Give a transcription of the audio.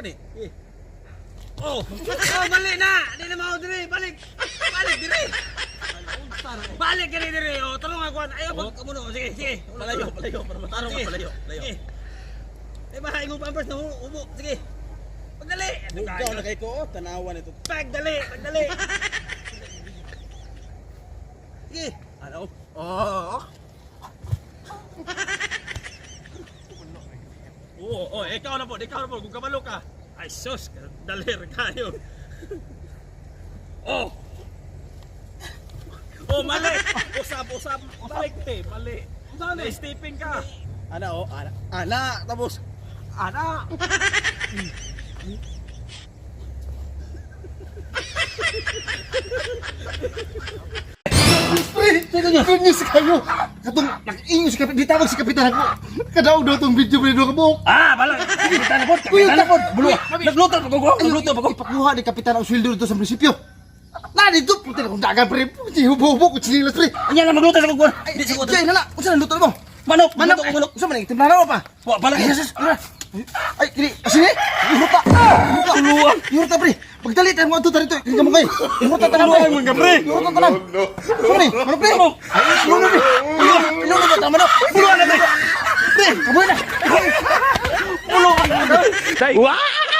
ni. Oh, balik na. Di na mao diri, balik. Balik diri. Balik ka diri. Oh, tulong ako. Ayaw pag kumuno. Sige, sige. Palayo para matarong ka, palayo. Eh, bahay mo pampers na ubo. Sige. Pagdali. Ikaw na kay ko, tanawan ito. Pagdali. Sige. Ano? Oh. Oo, ikaw na po, kung kabalo ka. Ay, sus. Dalir kayo. Oh. Oh, mali. Usap. Balik te, mali. Na-stepping ka. Ana, tapos. Ana. Good news kayo. Katong nag-ingos ka di tawag si kapitan ako. Kadaw daw tong video video ka mo. Bala. Kapitan na po. Bulo. Nagluto pa ko. Ipakuha ni kapitan ang sweldo dito sa munisipyo. Na dito puti akong dagan pre. Puti hubo ko chinilas pre. Anya na magluto sa kugon. Di siguro. Jay na. Unsa luto mo? Manok. Unsa man itim na pa? Wa bala. Jesus. Ay, kini. Asini. Ihuta. Tuluan. Ihuta pre. Pagdali tayo mo ato dito. Kini ka mo kay. Ihuta tanan pre. Ihuta tanan. Sorry. Ano pre? Ay, ano pre? Ano ba tama no? Puluan na pre. Pre, kamoy na. Puluan na. Wow!